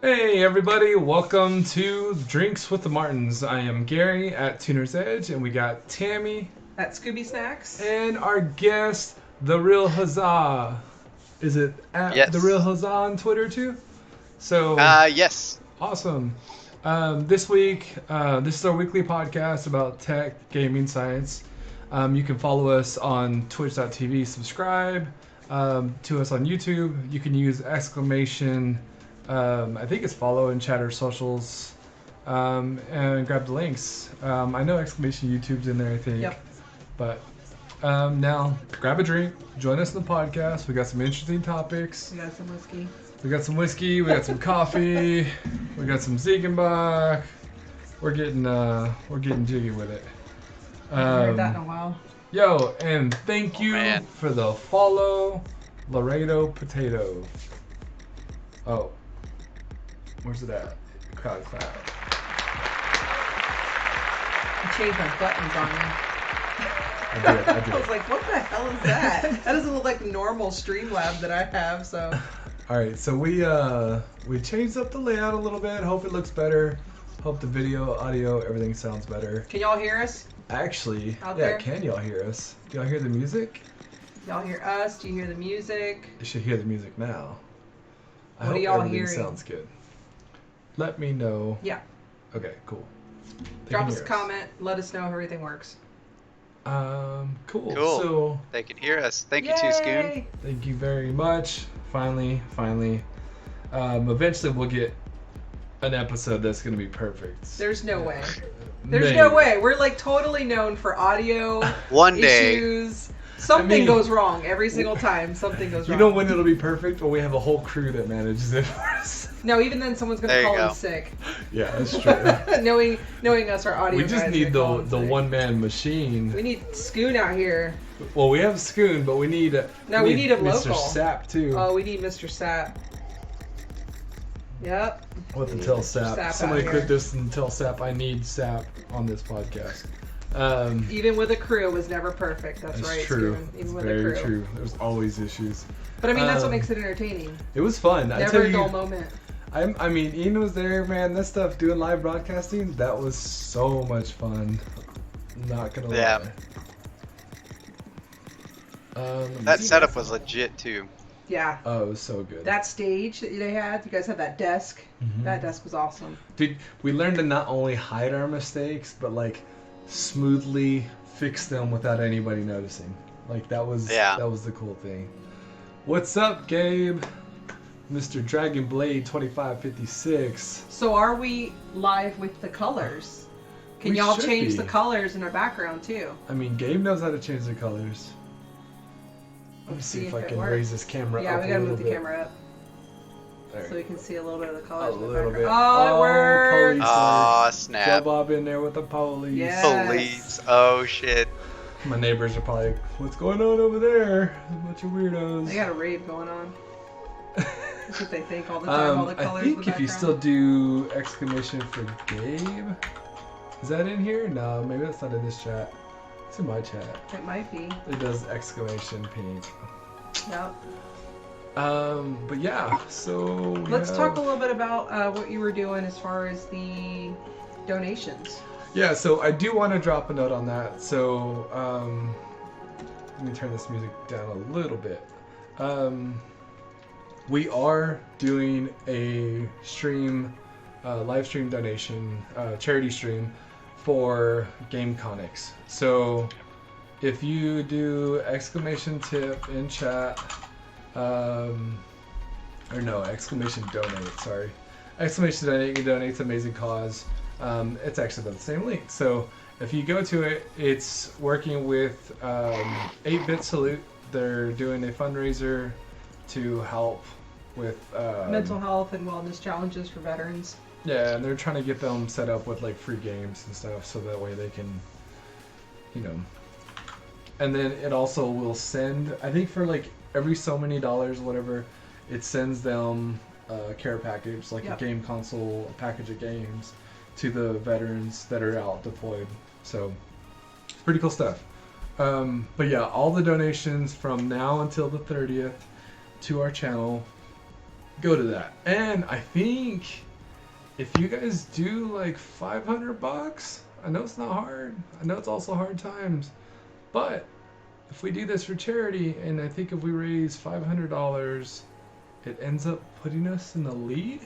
Hey everybody, welcome to Drinks with the Martins. I am Gary at Tuner's Edge, and we got Tammy At Scooby Snacks. and our guest, The Real Huzzah. Is it at The Real Yes. Huzzah on Twitter too? So, Yes. awesome. This week, this is our weekly podcast about tech, gaming, science. You can follow us on twitch.tv, subscribe to us on YouTube. You can use exclamation, I think it's follow and chatter socials, and grab the links. I know exclamation YouTube's in there, I think. Yep. But now, grab a drink, join us in the podcast. We got some interesting topics. We got some whiskey. We got some whiskey, we got some coffee, we got some Ziegenbach. We're getting jiggy with it. I haven't heard that in a while. Yo, and thank you man. for the follow, Laredo Potato. Oh, where's it at? Crowd. I changed my buttons on you. I did. I was like, what the hell is that? That doesn't look like the normal Streamlab that I have, so. All right, so we changed up the layout a little bit. Hope it looks better. Hope the video, audio, everything sounds better. Can y'all hear us? Actually, Out yeah, there? can y'all hear us? Do y'all hear the music? Y'all hear us? Do you hear the music? You should hear the music now. I What are hope y'all everything hearing? sounds good. Let me know. Yeah. Okay, cool. They Drop can us a hear comment. Let us know if everything works. Cool. Cool. So, They can hear us. Thank you too, Scoon. Yay! thank you very much. Finally. Eventually we'll get an episode that's gonna be perfect. There's no way. There's no way. We're like totally known for audio One day. issues. Something mean- goes wrong every single time. Something goes You wrong. know when it'll be perfect? When we have a whole crew that manages it for us. No, even then someone's gonna There you call in go. sick. Yeah, that's true. knowing us, our audio. We just guys need are calling the sick. one man machine. We need Scoon out here. Well, we have Scoon, but we need No, we need him Mr. local. Sap too. Oh, we need Mr. Sap. Yep. With the We need Tell Mr. Sap. Sap Somebody out clip here. this and tell Sap I need Sap on this podcast. Even with a crew, it was never perfect. That's That's right, true. Scoon. Even It's with a very crew. true. There's always issues. But I mean, that's what Um, makes it entertaining. It was fun. I Never tell a dull you, moment. I mean, Ian was there, man. That stuff, doing live broadcasting, that was so much fun. Not gonna Yeah. lie. Let me That see setup this. was legit too. Yeah. Oh, it was so good. That stage that they had, you guys had that desk. Mhm. That desk was awesome. Dude, we learned to not only hide our mistakes, but like smoothly fix them without anybody noticing. Like that was the cool thing. What's up, Gabe? Mr. Dragon Blade 2556. So are we live with the colors? Can We y'all should change be. the colors in our background too? I mean, Gabe knows how to change the colors. Let me Let's see see if if I it can works. raise this camera Yeah, up we a gotta little move the bit. camera up There. so we can see a little bit of the A colors. in the little background. bit. Oh, it worked! Police Aw, work. Joe snap. Bob in there with the police. Yeah. Police. Oh shit. My neighbors are probably like, what's going on over there? A bunch of weirdos. They got a rave going on. That's what they think all the time. All the I colors. think in the if you still do exclamation for Gabe, is that in here? No, maybe that's not in this chat. It's in my chat. it might be. It does exclamation pink. Yep. But yeah, so we Let's have- talk a little bit about what you were doing as far as the donations. Yeah, so I do want to drop a note on that. So let me turn this music down a little bit. We are doing a stream, live stream donation, charity stream for Game Conics. So if you do exclamation tip in chat, or no, exclamation donate, sorry. Exclamation donate, you can donate to Amazing Cause. It's actually the same link. So if you go to it, it's working with 8-Bit Salute. They're doing a fundraiser to help with Mental health and wellness challenges for veterans. yeah, and they're trying to get them set up with like free games and stuff, so that way they can, you know. And then it also will send, I think for like every so many dollars, whatever, it sends them a care package, like Yep. a game console, a package of games, to the veterans that are out deployed. So, pretty cool stuff. But yeah, all the donations from now until the 30th to our channel go to that. And I think if you guys do like $500, I know it's not hard. I know it's also hard times, but if we do this for charity, and I think if we raise $500, it ends up putting us in the lead.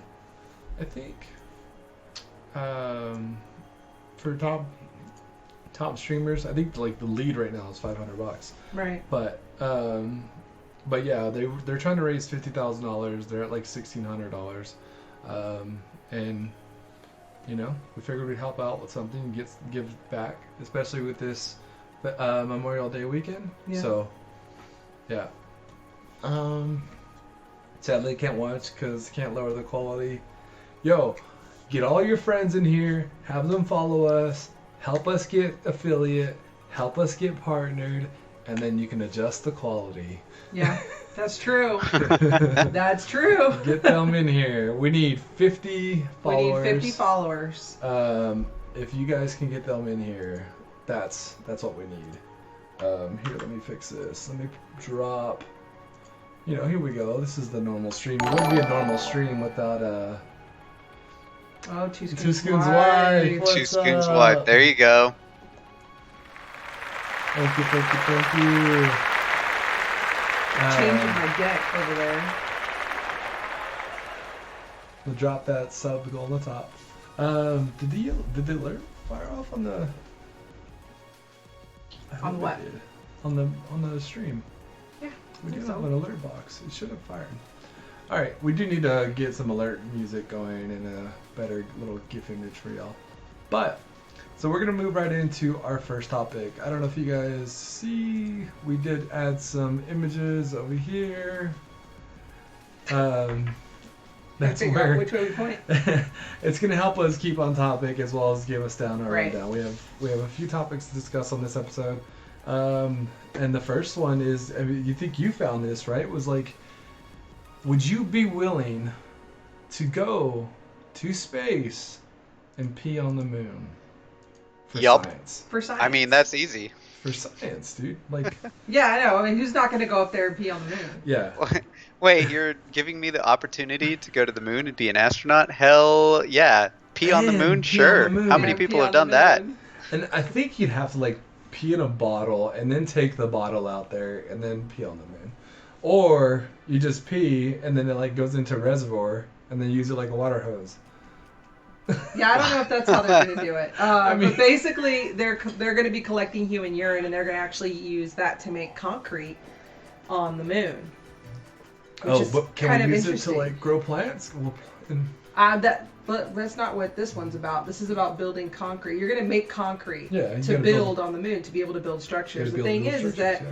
I think for top streamers, I think like the lead right now is $500. Right. But yeah, they're trying to raise $50,000. They're at like $1,600, and you know, we figured we'd help out with something, give back, especially with this Memorial Day weekend. Yeah. So yeah. Sadly, can't watch because can't lower the quality. Yo, get all your friends in here, have them follow us, help us get affiliate, help us get partnered, and then you can adjust the quality. Yeah, that's true. That's true. Get them in here. We need 50 followers. We need 50 followers. If you guys can get them in here, that's what we need. Here, let me fix this. Let me drop. You know, here we go. This is the normal stream. It wouldn't be a normal stream without Two Two Scoons Scoons Wife. Wife. Two What's Scoons up? Wife. There you go. Thank you, thank you, thank you. Changing my deck over there. We'll drop that sub goal on the top. Did the alert fire off on the? I hope On it what? did. On the stream. Yeah. We do so. have an alert box. It should have fired. All right, we do need to get some alert music going and a better little GIF image for y'all. But so we're gonna move right into our first topic. I don't know if you guys see, we did add some images over here. That's Figure out where which way we point. it's gonna help us keep on topic as well as give us down our Right. rundown. We have a few topics to discuss on this episode, and the first one is, I mean, you think you found this right? Was like, would you be willing to go to space and pee on the moon for Yup. science? For science. I mean, that's easy. For science, dude. Like, Yeah, I know. I mean, who's not going to go up there and pee on the moon? yeah. Wait, you're giving me the opportunity to go to the moon and be an astronaut? Hell yeah. Pee on the Man, moon? pee on Sure. the moon. How many Yeah, people pee have on the done that? moon. And I think you'd have to like pee in a bottle and then take the bottle out there and then pee on the moon. Or you just pee and then it like goes into a reservoir and then use it like a water hose. Yeah, I don't know if that's how they're going to do it. mean- But basically, they're going to be collecting human urine, and they're going to actually use that to make concrete on the moon. Which is but can kind we of use it to interesting. like grow plants? But that's not what this one's about. This is about building concrete. You're going to make concrete Yeah, you to gotta build on the moon to be able to build structures. The Gotta thing build is structures,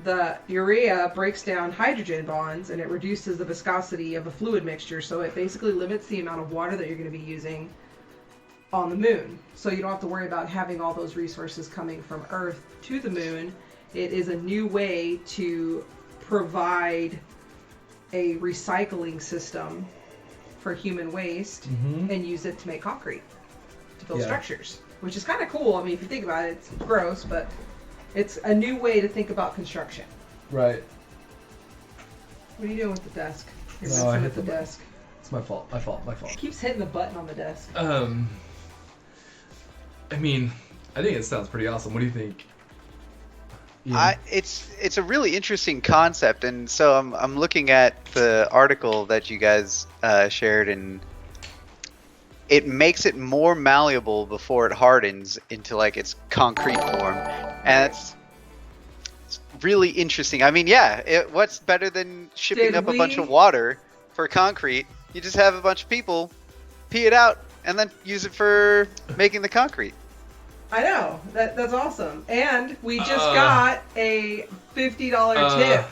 that the urea breaks down hydrogen bonds and it reduces the viscosity of a fluid mixture, so it basically limits the amount of water that you're going to be using on the moon. So you don't have to worry about having all those resources coming from Earth to the moon. It is a new way to provide a recycling system for human waste Mhm. and use it to make concrete, to build Yeah. structures, which is kind of cool. I mean, if you think about it, it's gross, but it's a new way to think about construction. Right. What are you doing with the desk? You're No, I messing hit with the the button. desk. It's my fault. My fault. It keeps hitting the button on the desk. I mean, I think it sounds pretty awesome. What do you think? Ian? It's a really interesting concept, and so I'm looking at the article that you guys shared, and it makes it more malleable before it hardens into like its concrete form, and it's really interesting. I mean, yeah, what's better than shipping Did up a bunch we- of water for concrete? You just have a bunch of people pee it out and then use it for making the concrete. I know. That's awesome. And we just got a $50 tip.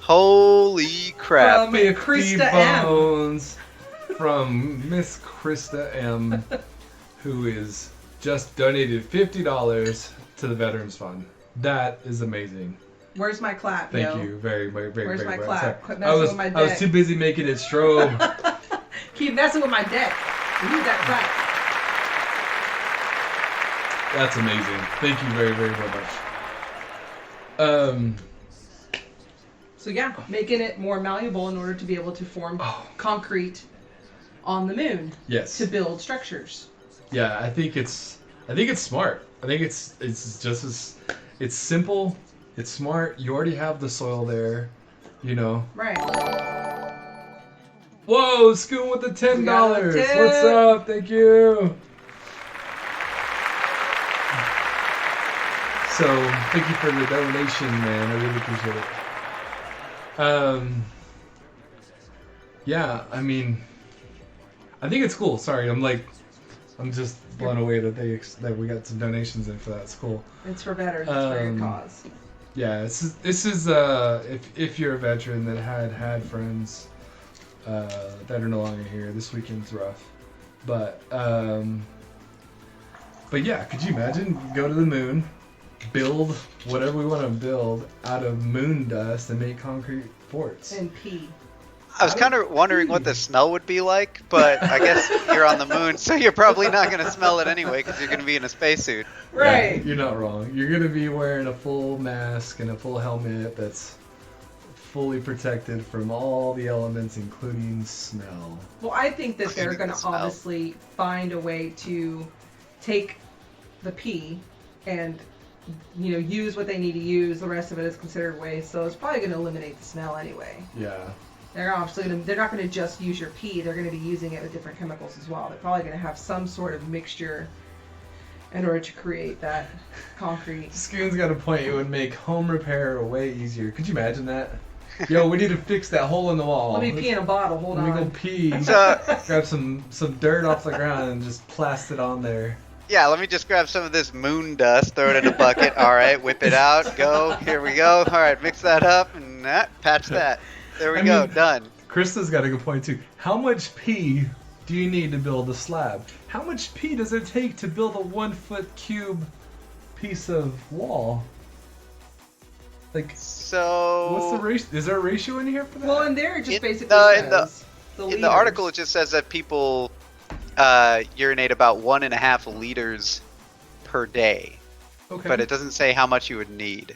Holy crap! From 50 Krista M. bones from Miss Krista M, who is just donated $50 to the Veterans Fund. That is amazing. Where's my clap, Thank yo? you very, very, very, Where's very my much. clap? Sorry. Quit I messing was with my I was deck. too busy making it strobe. Keep messing with my deck. We need that clap. That's amazing. Thank you very, very, very much. So yeah, making it more malleable in order to be able to form Oh. concrete on the moon Yes. to build structures. Yeah, I think it's smart. I think it's just as it's simple, it's smart. You already have the soil there, you know. Right. Whoa, Scoon with the $10. We got a tip. What's up? Thank you. So thank you for the donation, man. I really appreciate it. Yeah, I mean, I think it's cool. Sorry, I'm just blown away that we got some donations in for that. It's cool. It's for veterans. It's for your cause. Yeah, this is if you're a veteran that had friends that are no longer here, this weekend's rough. But yeah, could you imagine go to the moon, build whatever we want to build out of moon dust and make concrete forts? And pee. I was kind of wondering what the smell would be like, but I guess you're on the moon, so you're probably not going to smell it anyway because you're going to be in a spacesuit. Right. Yeah, you're not wrong. You're going to be wearing a full mask and a full helmet that's fully protected from all the elements, including smell. Well, I think that they're going to Smell. obviously find a way to take the pee and, you know, use what they need to use. The rest of it is considered waste, so it's probably going to eliminate the smell anyway. Yeah. They're not going to just use your pee. They're going to be using it with different chemicals as well. They're probably going to have some sort of mixture in order to create that concrete. Scoon's got a point. It would make home repair way easier. Could you imagine that? Yo, we need to fix that hole in the wall. Let me pee in a bottle. Hold Let me on. go pee. So, Grab some dirt off the ground and just plast it on there. yeah, let me just grab some of this moon dust, throw it in a bucket. All right, whip it out. Go. Here we go. All right, mix that up and patch that. There we go. Done. Krista's got a good point too. How much pee do you need to build a slab? How much pee does it take to build a 1 foot cube piece of wall? Like, So what's the ratio? Is there a ratio in here for that? Well, in there it just In basically the- says in liters. the article, it just says that people urinate about 1.5 liters per day, Okay. but it doesn't say how much you would need.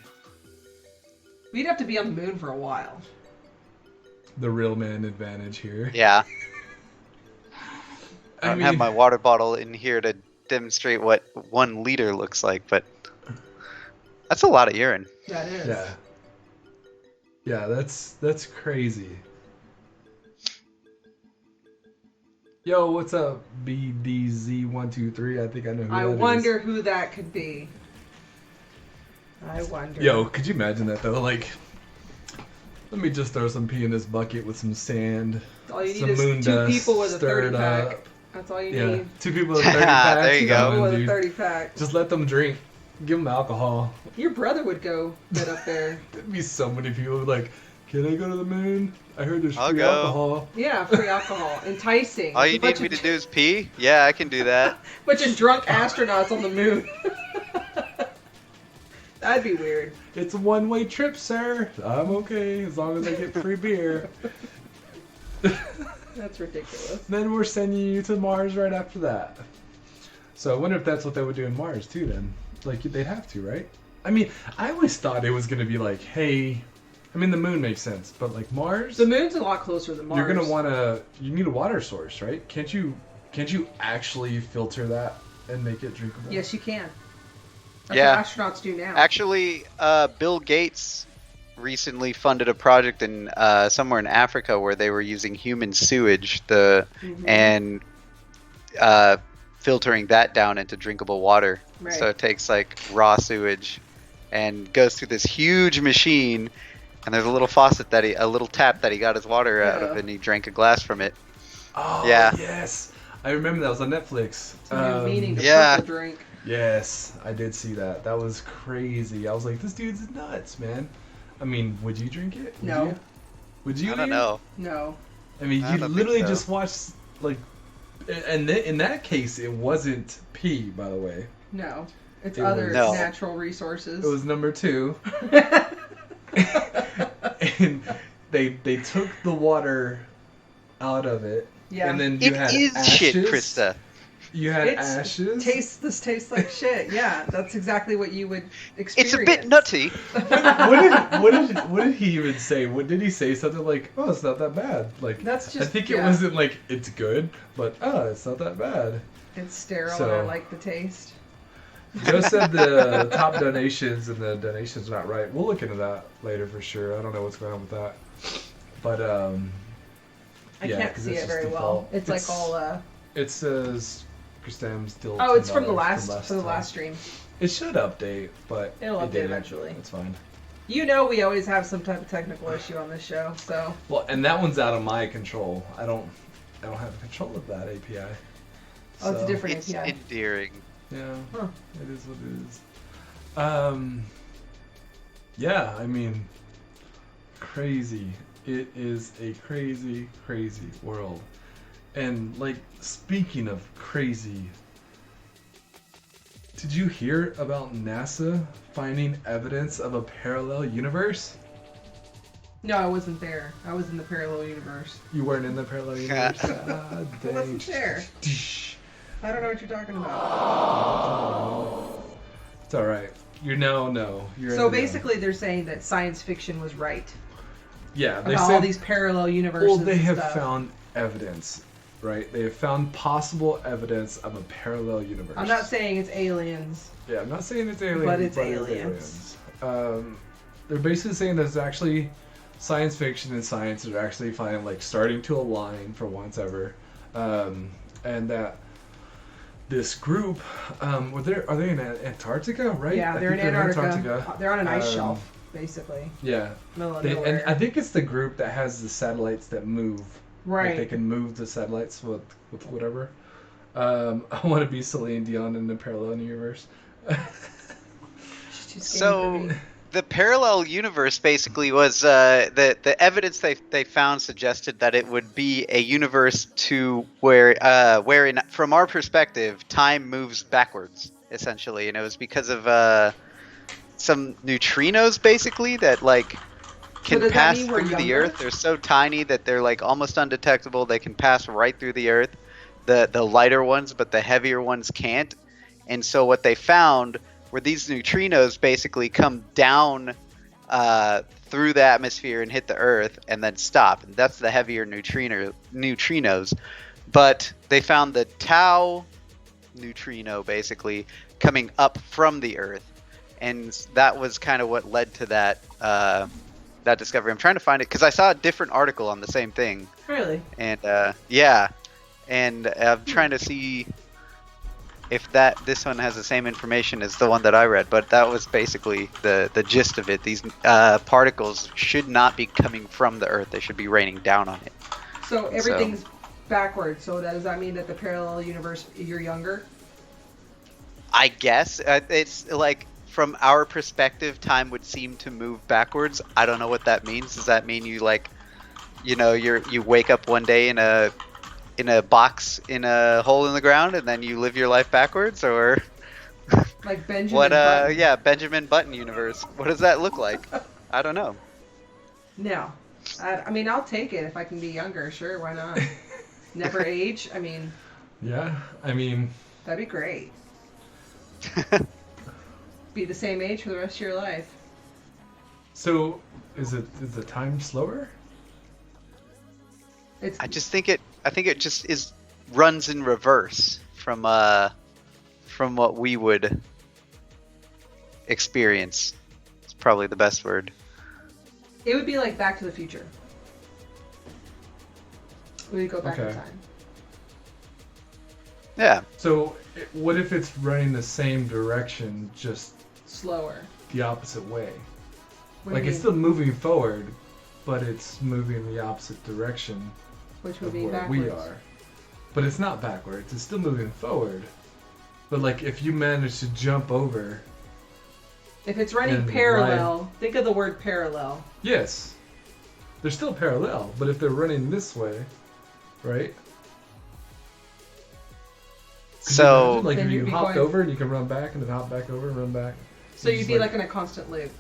We'd have to be on the moon for a while. The real man advantage here. Yeah. I I don't mean, have my water bottle in here to demonstrate what 1 liter looks like, but that's a lot of urine. That is. yeah. Yeah, that's crazy. Yo, what's up, BDZ123? I think I know who I that is. wonder who that could be. I wonder. Yo, could you imagine that though? Like, let me just throw some pee in this bucket with some sand, All you need some is moon 2 dust, people with a stir 30 it pack. up. That's all you Yeah, need. 2 people with 30 packs. There you go. People with a dude. 30 pack. Just let them drink. Give them alcohol. Your brother would go get up there. There'd be so many people like, can I go to the moon? I heard there's I'll free go. alcohol. Yeah, free alcohol. Enticing. All you Bunch need me of- to do is pee? Yeah, I can do that. Bunch of drunk astronauts on the moon. That'd be weird. It's a one-way trip, sir. I'm okay as long as I get free beer. That's ridiculous. Then we're sending you to Mars right after that. So I wonder if that's what they would do in Mars too. Then, like they'd have to, right? I mean, I always thought it was gonna be like, hey, I mean the moon makes sense, but like Mars, The moon's a lot closer than Mars. you're gonna you need a water source, right? Can't you actually filter that and make it drinkable? Yes, you can. That's Yeah. what astronauts do now. Actually, Bill Gates recently funded a project in somewhere in Africa where they were using human sewage and filtering that down into drinkable water. Right. So it takes like raw sewage and goes through this huge machine, and there's a little faucet a little tap that he got his water out of, Yeah. and he drank a glass from it. Oh Yeah. yes, I remember that was on Netflix. It's a new meaning to yeah. purple drink. Yes, I did see that. That was crazy. I was like, this dude's nuts, man. I mean, would you drink it? Would No. you? Would you? I don't Ian? know. No. I mean, I you don't think literally so. just watched like, and in that case, it wasn't pee, by the way. No. It's It other was- No. natural resources. It was number 2, and they took the water out of it, Yeah. and then you It had is ashes. shit, Krista. You had ashes. This tastes like shit. Yeah, that's exactly what you would experience. It's a bit nutty. What did he even say? What did he say? Something like, "Oh, it's not that bad." Like That's just. I think it yeah. wasn't like it's good, but it's not that bad. It's sterile, So- and I like the taste. Joe said the top donations and the donations not right. We'll look into that later for sure. I don't know what's going on with that, but I yeah, can't 'cause see it's it just very default. well. It's like all. It says Christam still. Oh, it's from the $10 last time. stream. It should update, but It'll it update didn't. eventually. It's fine. You know, we always have some type of technical issue on this show, so. Well, and that one's out of my control. I don't have control of that API. Oh, it's a So, different It's API. endearing. Yeah, Huh. it is what it is. Yeah, I mean, crazy. It is a crazy, crazy world. And like, speaking of crazy, did you hear about NASA finding evidence of a parallel universe? No, I wasn't there. I was in the parallel universe. You weren't in the parallel universe? Ah, I dang. wasn't there. Tsh. I don't know what you're talking about. It's alright. You're no. You're in So the- basically, they're saying that science fiction was right yeah, they about said all these parallel universes. well, they and have stuff. found evidence, right? They have found possible evidence of a parallel universe. I'm not saying it's aliens. Yeah, I'm not saying it's aliens, But it's aliens. They're basically saying that it's actually science fiction and science are actually finally like starting to align for once ever, and that this group, are they in Antarctica, right? Yeah, I they're in think Antarctica. They're on an ice Um, shelf, basically. Yeah, Middle of and nowhere. I think it's the group that has the satellites that move. Like Right. they can move the satellites with whatever. I want to be Celine Dion in the parallel universe. She's too skinny So- for me. The parallel universe basically was the evidence they found suggested that it would be a universe to wherein from our perspective time moves backwards essentially, and it was because of some neutrinos basically that like can does that pass mean we're through the younger? Earth. They're so tiny that they're like almost undetectable. They can pass right through the Earth. The lighter ones, but the heavier ones can't. And so what they found were these neutrinos basically come down through the atmosphere and hit the Earth and then stop. And that's the heavier neutrinos. But they found the tau neutrino basically coming up from the Earth. And that was kind of what led to that that discovery. I'm trying to find it because I saw a different article on the same thing. Really? And yeah, and I'm trying to see if this one has the same information as the one that I read, but that was basically the gist of it. These particles should not be coming from the Earth; they should be raining down on it. So everything's backwards. So does that mean that the parallel universe, you're younger? I guess it's like from our perspective, time would seem to move backwards. I don't know what that means. Does that mean you like, you know, you wake up one day in a box in a hole in the ground and then you live your life backwards, or Like Benjamin what? Button? Yeah, Benjamin Button universe. What does that look like? I don't know. No. I mean, I'll take it if I can be younger. Sure, why not? Never age. I mean, Yeah, I mean, that'd be great. Be the same age for the rest of your life. so is the time slower? It's I think it just runs in reverse from what we would experience. It's probably the best word. It would be like Back to the Future. We would go back in Okay. time. Yeah. So what if it's running the same direction, just Slower. the opposite way? What do Like you it's mean? still moving forward, but it's moving the opposite direction Which would of be where backwards. we are. But it's not backwards. It's still moving forward. But like if you manage to jump over, If it's running And parallel, think of the word parallel. yes, they're still parallel. But if they're running this way, right? Could you So imagine, like Then if you'd you be hopped going- over and you can run back and then hop back over and run back. So It's you'd just be like in a constant loop.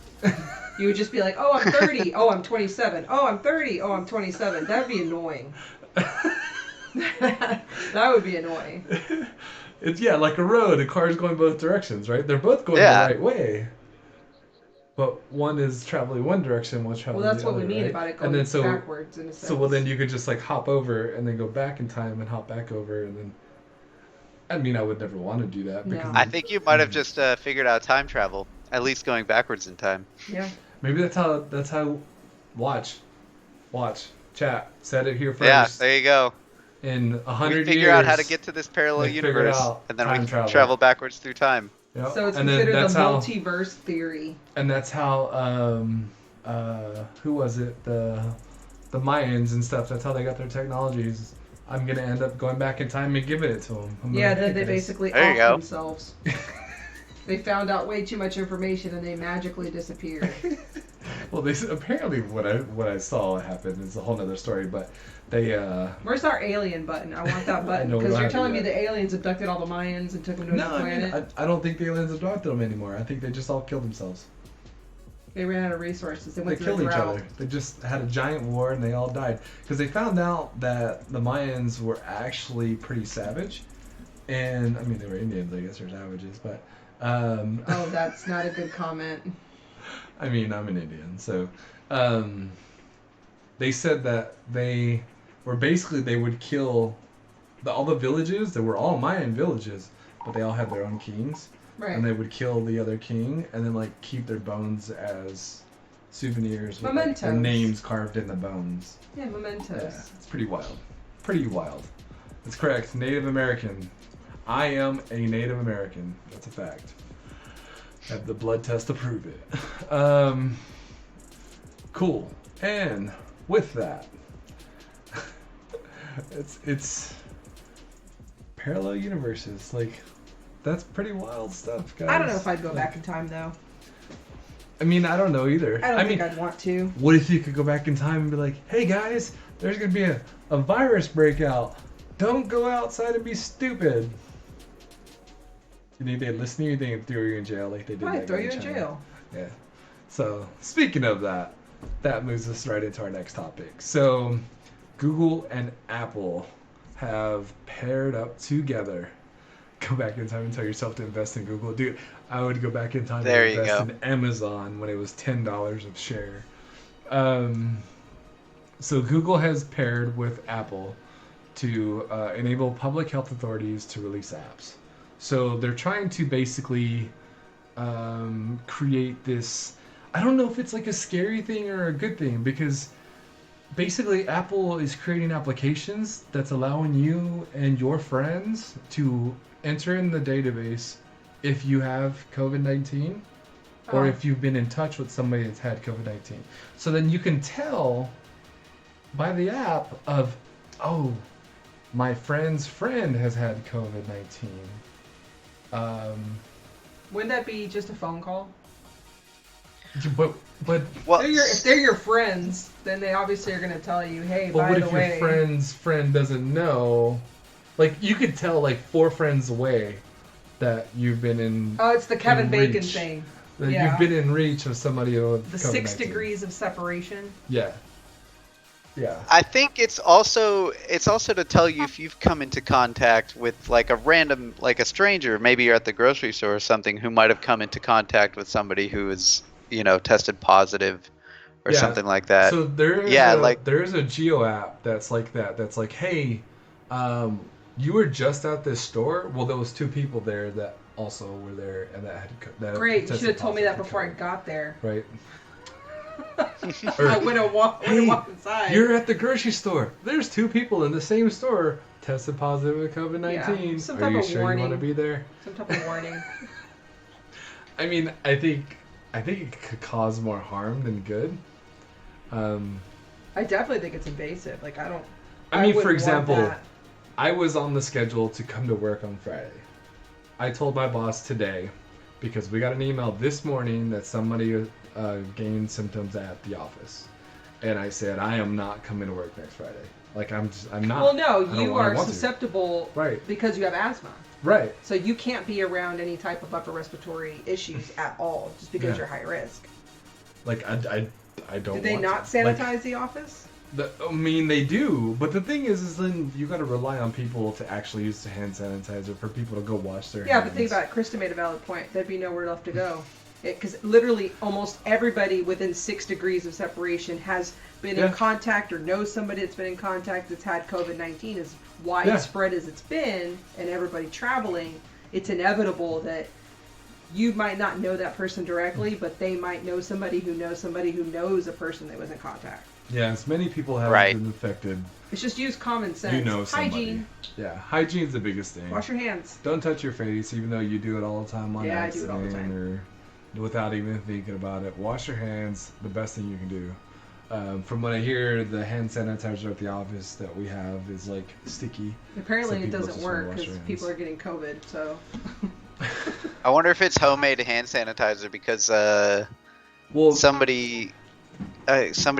You would just be like, oh, I'm 30. Oh, I'm 27. Oh, I'm 30. Oh, I'm 27. That'd be annoying. That would be annoying. It's like a road. A car's going both directions, right? They're both going Yeah. the right way. But one is traveling one direction, one's traveling Well, that's the other, what we mean right? about it And going then backwards in a sense. so well then you could just like hop over and then go back in time and hop back over and then. I mean, I would never want to do that because No. I think you might have just figured out time travel, at least going backwards in time. Yeah. maybe that's how. Watch, chat. Set it here first. Yeah, there you go. In 100 years, We figure out how to get to this parallel they figure universe, out and then we time can travel backwards through time. Yep. So it's And then considered the that's how- multiverse theory. And that's how who was it, the Mayans and stuff, that's how they got their technologies. I'm gonna end up going back in time and giving it to them. Yeah, then they basically There you off go. themselves. They found out way too much information and they magically disappeared. Well, they apparently what I saw happen is a whole nother story, but they Where's our alien button? I want that button know, we because don't you're have it telling me yet. the aliens abducted all the Mayans and took them to no, another I mean, planet. I don't think the aliens abducted them anymore. I think they just all killed themselves. They ran out of resources. They went They through killed a each drought. other. They just had a giant war and they all died because they found out that the Mayans were actually pretty savage, and I mean they were Indians, I guess, or savages, but Oh, that's not a good comment. I mean I'm an Indian, so they said that they would kill all the villages. They were all Mayan villages, but they all had their own kings. Right. And they would kill the other king and then like keep their bones as souvenirs with like, their Mementos. names carved in the bones. Yeah, mementos. Yeah, it's pretty wild. Pretty wild. That's correct. Native American. I am a Native American. That's a fact. I have the blood test to prove it. Cool. And with that, it's parallel universes. Like, that's pretty wild stuff, guys. I don't know if I'd go back in time though. I mean, I don't know either. I don't mean, think I'd want to. what if you could go back in time and be like, hey guys, there's going to be a virus breakout. Don't go outside and be stupid. You think they'd listen to you? They'd throw you in jail like they did Right, that throw guy you in China. jail. Yeah. So, speaking of that, that moves us right into our next topic. So, Google and Apple have paired up together. Go back in time and tell yourself to invest in Google. Dude, I would go back in time There and you invest go. in Amazon when it was $10 a share. So Google has paired with Apple to enable public health authorities to release apps. So they're trying to basically create this. I don't know if it's like a scary thing or a good thing, because basically Apple is creating applications that's allowing you and your friends to enter in the database if you have COVID-19 or Oh. if you've been in touch with somebody that's had COVID-19. So then you can tell by the app of, oh, my friend's friend has had COVID-19. Wouldn't that be just a phone call? But Well, If they're your friends, then they obviously are going to tell you, hey, But by what the if way. your friend's friend doesn't know? Like, you could tell, like, 4 friends away that you've been in... Oh, it's the Kevin in Bacon reach. thing. that yeah. you've been in reach of somebody with The COVID-19. 6 degrees of separation. Yeah. Yeah. I think it's also to tell you if you've come into contact with like a random, like a stranger, maybe you're at the grocery store or something, who might have come into contact with somebody who is, tested positive or Yeah. something like that. So there's a Geo app that's like that. That's like, hey, you were just at this store. Well, there was 2 people there that also were there and that had that Great, you tested should have told me that positive before I for COVID. got there. Right. I would have walked inside. You're at the grocery store. There's 2 people in the same store tested positive with COVID-19. Yeah, some Are type you of sure warning. you want to be there? Some type of warning. I mean, I think it could cause more harm than good. I definitely think it's invasive. Like, I I mean, for wouldn't want example, that. I was on the schedule to come to work on Friday. I told my boss today, because we got an email this morning that somebody gained symptoms at the office, and I said I am not coming to work next Friday. Like I'm not. Well, no, I don't you wanna are want to. susceptible Right. because you have asthma. Right. So you can't be around any type of upper respiratory issues at all just because Yeah. you're high risk. Like I don't. Did they want not to. Like, sanitize the office? I mean, they do, but the thing is then you got to rely on people to actually use the hand sanitizer for people to go wash their hands. Yeah, but think about it. Krista made a valid point. There'd be nowhere left to go. Because literally almost everybody within 6 degrees of separation has been in contact or knows somebody that's been in contact that's had COVID-19. As widespread as it's been, and everybody traveling, it's inevitable that you might not know that person directly, but they might know somebody who knows a person that was in contact. Yes, many people have been infected. It's just use common sense. You know somebody. Hygiene. Yeah, hygiene's the biggest thing. Wash your hands. Don't touch your face, even though you do it all the time on accident. I do it all the time. Or without even thinking about it. Wash your hands, the best thing you can do. From what I hear, the hand sanitizer at the office that we have is like sticky. Apparently it doesn't work because people are getting COVID, so. I wonder if it's homemade hand sanitizer because somebody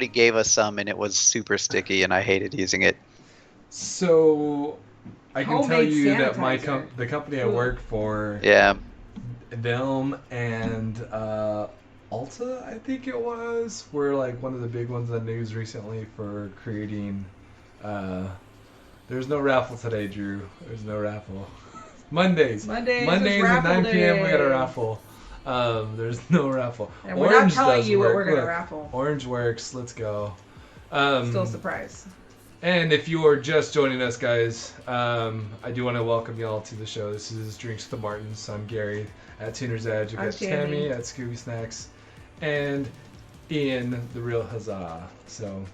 gave us some and it was super sticky and I hated using it. So I can tell you that the company I work for, them and Ulta, I think it was, were like one of the big ones in the news recently for creating. There's no raffle today, Drew. There's no raffle. Mondays at 9 p.m. we got a raffle. There's no raffle. And we're not telling you what we're gonna raffle. Orange works. Let's go. Still a surprise. And if you are just joining us, guys, I do want to welcome y'all to the show. This is Drinks with the Martins. I'm Gary at Tuner's Edge. I've got Tammy at Scooby Snacks, and Ian, the real Huzzah. So,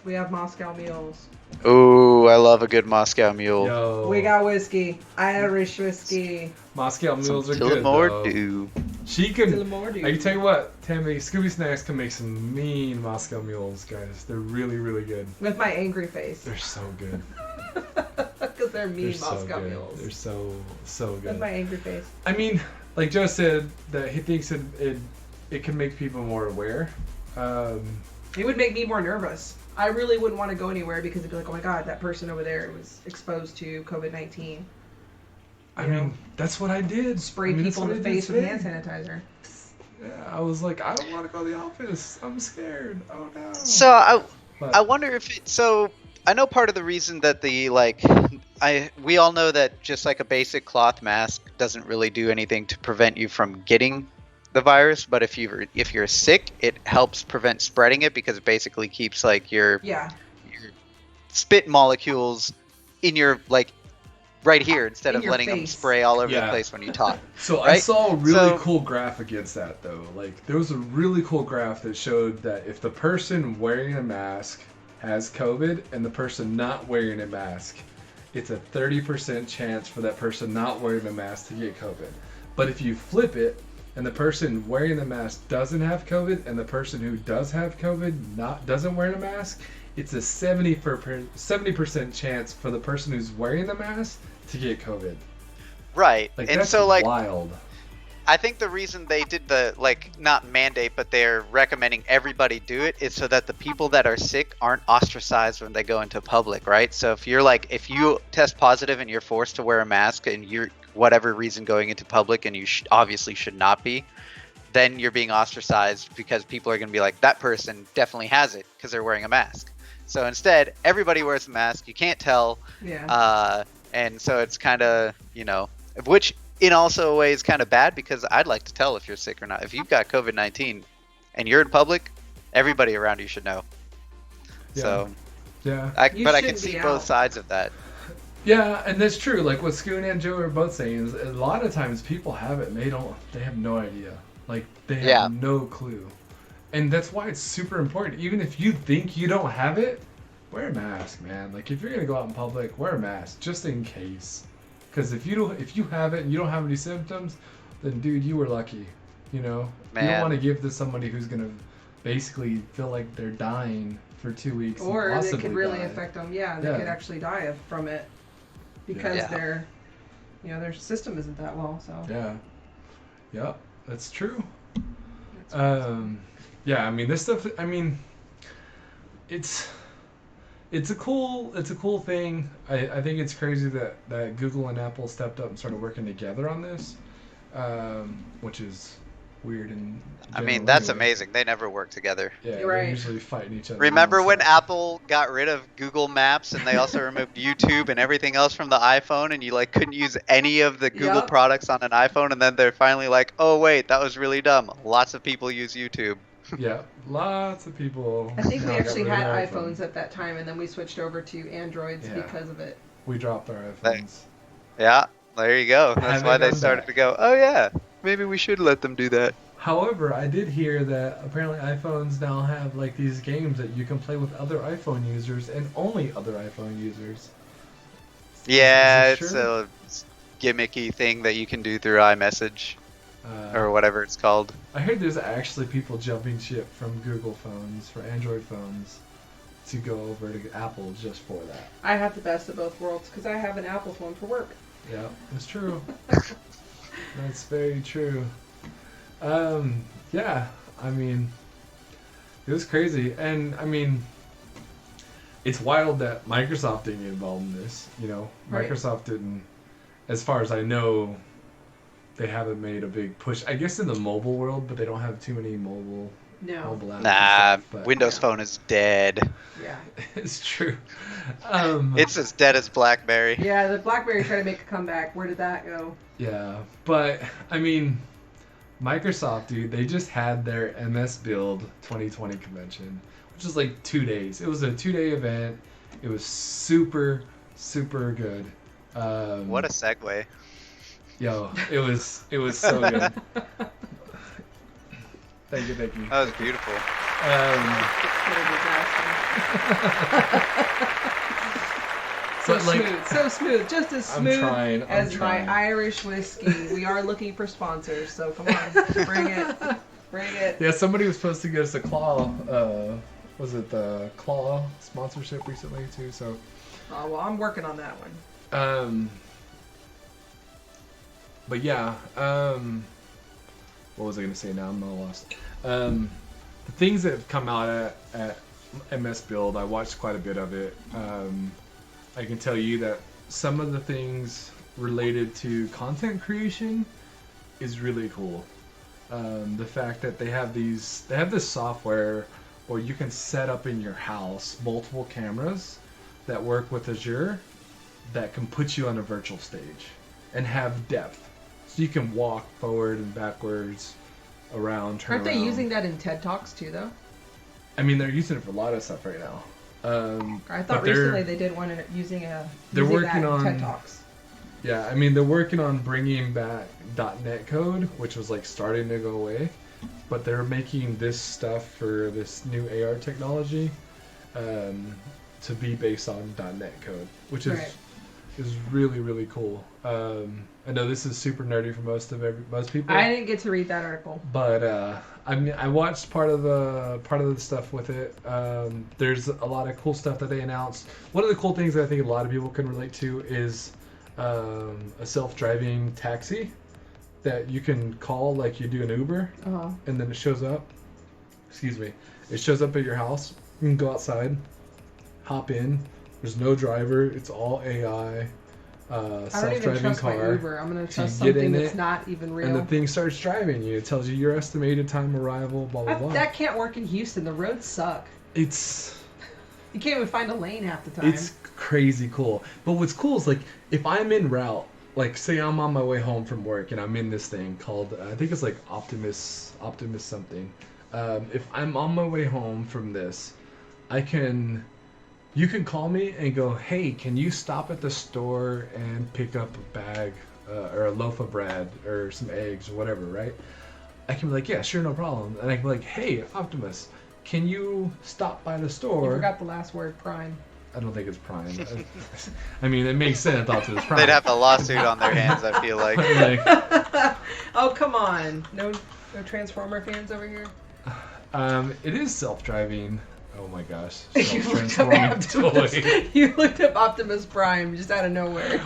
we have Moscow mules. Ooh, I love a good Moscow mule. Yo. We got whiskey, Irish whiskey. Moscow mules are good though. She can. I can tell you what, Tammy, Scooby Snacks can make some mean Moscow mules, guys. They're really, really good. With my angry face. They're so good. Because they're mean Moscow mules. They're so good. With my angry face. I mean, like Joe said, that he thinks it can make people more aware. It would make me more nervous. I really wouldn't want to go anywhere because it'd be like, oh my god, that person over there was exposed to COVID-19. I mean, that's what I did. Spray people in the face with hand sanitizer. Yeah, I was like, I don't want to go to the office. I'm scared. Oh no. So I wonder if it. So I know part of the reason that we all know that just like a basic cloth mask doesn't really do anything to prevent you from getting the virus, but if you're sick, it helps prevent spreading it because it basically keeps like your spit molecules in your right here instead of letting them spray all over the place when you talk. So right? I saw a really cool graph against that though. Like there was a really cool graph that showed that if the person wearing a mask has COVID and the person not wearing a mask, it's a 30% chance for that person not wearing a mask to get COVID. But if you flip it and the person wearing the mask doesn't have COVID, and the person who does have COVID doesn't wear a mask, it's a 70% chance for the person who's wearing the mask to get COVID. Right, like, and that's so wild. I think the reason they did the not mandate, but they're recommending everybody do it is so that the people that are sick aren't ostracized when they go into public, right? So if you test positive and you're forced to wear a mask and you're whatever reason going into public and you obviously should not be, then you're being ostracized because people are going to be like, that person definitely has it because they're wearing a mask. So instead, everybody wears a mask. You can't tell. Yeah. And so it's kind of, which in also a way is kind of bad because I'd like to tell if you're sick or not. If you've got COVID-19 and you're in public, everybody around you should know. Yeah. So, yeah. But I can see both sides of that. Yeah, and that's true. Like what Scoon and Joe are both saying is a lot of times people have it and they have no idea. Like they have no clue. And that's why it's super important. Even if you think you don't have it, wear a mask, man. Like if you're gonna go out in public, wear a mask just in case. Because if you have it and you don't have any symptoms, then dude, you were lucky. Man. You don't want to give this to somebody who's gonna basically feel like they're dying for 2 weeks. Or it could really affect them. Yeah, they could actually die from it. Because their system isn't that well, so. Yeah, that's true. Yeah, I mean this stuff. I mean, it's a cool thing. I think it's crazy that Google and Apple stepped up and started working together on this, which is weird and. I mean, general that's anyway. amazing. They never work together. Yeah, You're they're right. usually fighting each other. Remember when nonstop. Apple got rid of Google Maps and they also removed YouTube and everything else from the iPhone and you like couldn't use any of the Google Yep. products on an iPhone and then they're finally like, "Oh wait, that was really dumb. Lots of people use YouTube." Yeah, lots of people. I think we now got actually rid of had their iPhones at that time, and then we switched over to Androids Yeah. because of it. We dropped our They- iPhones. Yeah, there you go. That's Haven't why they gone started back. to go, "Oh yeah, maybe we should let them do that." However, I did hear that apparently iPhones now have like these games that you can play with other iPhone users and only other iPhone users. Yeah, Is it it's true? a gimmicky thing that you can do through iMessage or whatever it's called. I heard there's actually people jumping ship from Google phones for Android phones to go over to Apple just for that. I have the best of both worlds because I have an Apple phone for work. Yeah, it's true. That's very true. Yeah, I mean, it was crazy, and I mean, it's wild that Microsoft didn't get involved in this. You know, Right. Microsoft didn't, as far as I know, they haven't made a big push. I guess in the mobile world, but they don't have too many mobile No. apps. and Nah, stuff, but Windows Yeah. Phone is dead. Yeah. it's true. It's as dead as BlackBerry. Yeah, the BlackBerry tried to make a comeback. Where did that go? Yeah, but I mean, Microsoft, dude, they just had their MS Build 2020 convention, which is like 2 days. It was a 2-day event. It was super, super good. What a segue. Yo, it was so good. Thank you. That was beautiful. So But, like, smooth, so smooth, just as I'm smooth trying, as trying. my Irish whiskey. We are looking for sponsors, so come on, bring it. Yeah, somebody was supposed to get us a Claw. Was it the Claw sponsorship recently too? So. Oh well, I'm working on that one. But yeah, what was I gonna say now? I'm all lost. The things that have come out at MS Build, I watched quite a bit of it. I can tell you that some of the things related to content creation is really cool. The fact that they have this software where you can set up in your house multiple cameras that work with Azure that can put you on a virtual stage and have depth. So you can walk forward and backwards, around, turn Aren't they around. using that in TED Talks too, though? I mean, they're using it for a lot of stuff right now. I thought but they're- recently they did one using They're that working in on- TED Talks. Yeah, I mean, they're working on bringing back .NET code, which was like starting to go away. But they're making this stuff for this new AR technology to be based on .NET code, which is Right. is really, really cool. I know this is super nerdy for most people. I didn't get to read that article. But I mean, I watched part of the stuff with it. There's a lot of cool stuff that they announced. One of the cool things that I think a lot of people can relate to is a self-driving taxi that you can call like you do an Uber, Uh-huh. and then it shows up. Excuse me. It shows up at your house. You can go outside, hop in. There's no driver. It's all AI. I don't even Self-driving trust my car. Uber. I'm gonna trust get something in that's it, not even real. And the thing starts driving you. It tells you your estimated time arrival, blah, blah, blah. That can't work in Houston. The roads suck. It's You can't even find a lane half the time. it's crazy cool. But what's cool is like if I'm en route, like say I'm on my way home from work and I'm in this thing called I think it's like Optimus something. If I'm on my way home from this, you can call me and go, hey, can you stop at the store and pick up a bag or a loaf of bread or some eggs or whatever, right? I can be like, yeah, sure, no problem. And I can be like, hey, Optimus, can you stop by the You store? forgot the last word, Prime. I don't think it's Prime. I mean, it makes sense. Optimus Prime. They'd have a lawsuit on their hands, I feel like. Like, Oh, come on. No Transformer fans over here? it is self-driving. Oh my gosh. You looked up Self-transforming Optimus. toy. You looked up Optimus Prime just out of nowhere.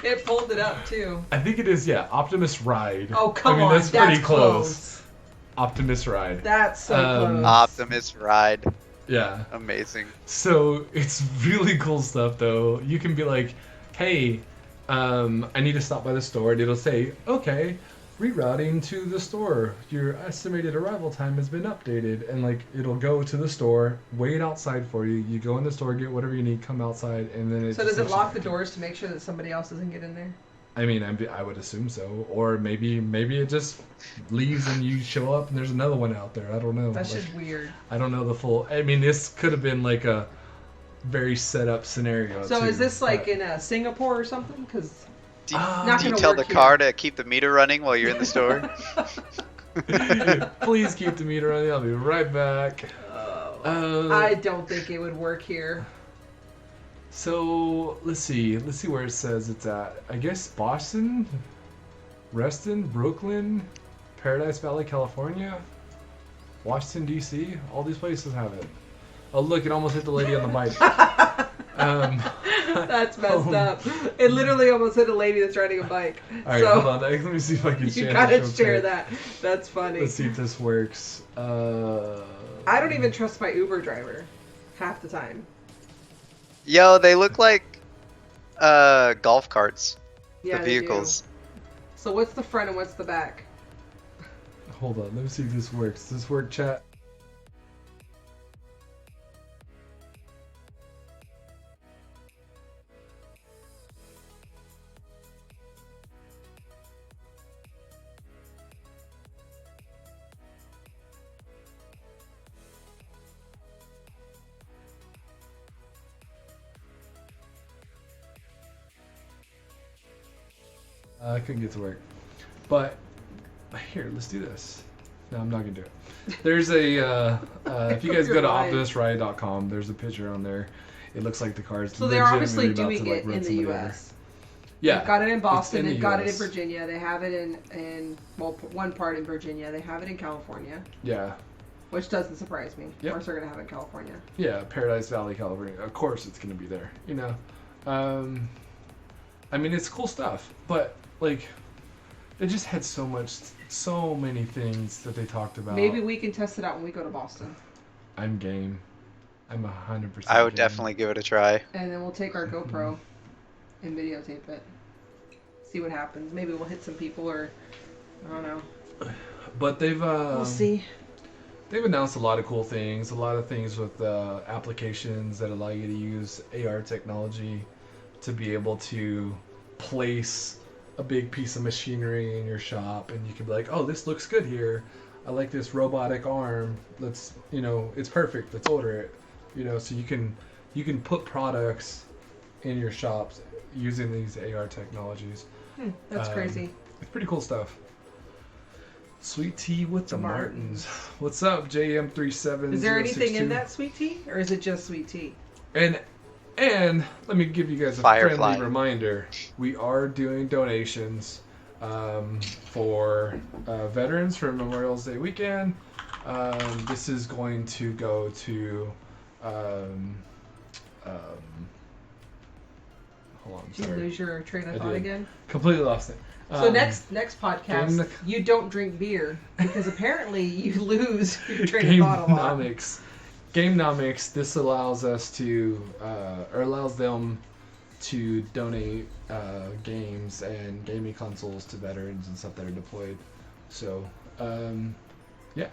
It pulled it up too. I think it is, yeah. Optimus Ride. Oh, come I mean, on. that's pretty close. close. Optimus Ride. That's so Um, close. Optimus Ride. Yeah. Amazing. So it's really cool stuff, though. You can be like, hey, I need to stop by the store. And it'll say, okay, rerouting to the store. Your estimated arrival time has been updated, and like it'll go to the store, wait outside for you. You go in the store, get whatever you need, come outside, and then So does it lock the doors to make sure that somebody else doesn't get in there? I mean, I would assume so, or maybe it just leaves and you show up and there's another one out there. I don't know. That's just weird. I don't know the full. I mean, this could have been like a very set up scenario. So too, is this like in Singapore or something? Because Do you, Not do you gonna tell work the here. car to keep the meter running while you're in the store? Please keep the meter running. I'll be right back. I don't think it would work here. So let's see where it says it's at. I guess Boston, Reston, Brooklyn, Paradise Valley, California, Washington D.C. All these places have it. Oh look, it almost hit the lady on the bike. That's messed up. It literally almost hit a lady that's riding a bike. All right, So hold on. Let me see if I can share. you gotta this real share quick. that. That's funny. Let's see if this works. I don't even trust my Uber driver half the time. Yo, they look like golf carts. Yeah, The they do. vehicles. So what's the front and what's the back? Hold on. Let me see if this works. Does this work, chat? I couldn't get to work. But here, let's do this. No, I'm not gonna do it. There's a if you guys go to You're lying. optimusride.com, there's a picture on there. It looks like the car's So they're obviously legitimately about doing to, like, it run in the somebody over. U.S. Yeah, They've got it in Boston. in the They've got it in US. Virginia. They have it in one part in Virginia. They have it in California, yeah, which doesn't surprise me. Yep. Of course, they're gonna have it in California. yeah. Paradise Valley, California. Of course, it's gonna be there. You know, I mean, it's cool stuff, but like, it just had so many things that they talked about. Maybe we can test it out when we go to Boston, I'm game. I'm 100%. I would game. definitely give it a try. and then we'll take our GoPro and videotape it. See what happens. Maybe we'll hit some people, or I don't know. But they've We'll see. They've announced a lot of cool things, a lot of things with applications that allow you to use AR technology to be able to place a big piece of machinery in your shop, and you can be like, oh, this looks good here. I like this robotic arm. Let's, it's perfect. Let's order it. So you can put products in your shops using these AR technologies. That's crazy. It's pretty cool stuff. Sweet tea with the Martins. Martins. What's up, JM37? Is there anything in that sweet tea, or is it just sweet tea? And let me give you guys a Firefly. friendly reminder. We are doing donations for veterans for Memorial Day weekend. This is going to go to hold on, Did you sorry. lose your train of I thought did. again? Completely lost it. So next podcast, Game- you don't drink beer because apparently you lose your train of thought a lot. Gamenomics. This allows us to, or allows them to donate games and gaming consoles to veterans and stuff that are deployed. So, yeah.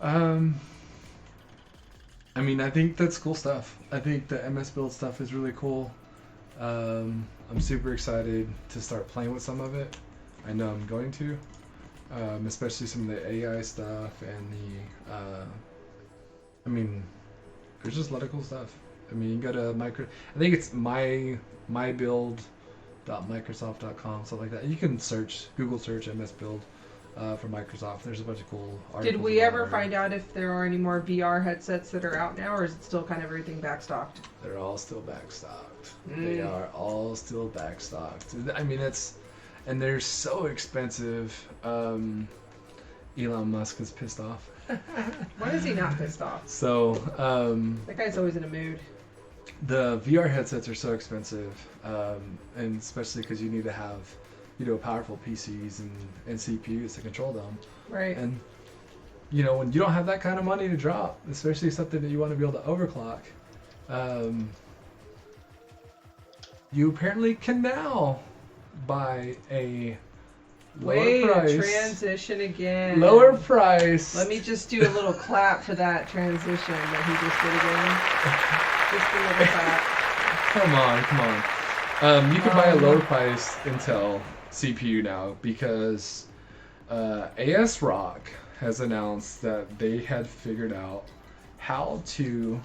I mean, I think that's cool stuff. I think the MS Build stuff is really cool. I'm super excited to start playing with some of it. I know I'm going to, especially some of the AI stuff and the. I mean, there's just a lot of cool stuff. I mean, you go to I think it's mybuild.microsoft.com, something like that. You can Google search MS Build for Microsoft. There's a bunch of cool articles. Did we ever about it. find out if there are any more VR headsets that are out now, or is it still kind of everything backstocked? They're all still backstocked. They are all still backstocked. I mean, and they're so expensive. Elon Musk is pissed off. Why is he not pissed off? So, That guy's always in a mood. the VR headsets are so expensive, and especially because you need to have, powerful PCs and CPUs to control them. Right. And, when you don't have that kind of money to drop, especially something that you want to be able to overclock, you apparently can now buy a Way Lower to price. transition again. Lower price. Let me just do a little clap for that transition that he just did again. Just a little clap. Come on. You can buy a lower price Intel CPU now because ASRock has announced that they had figured out how to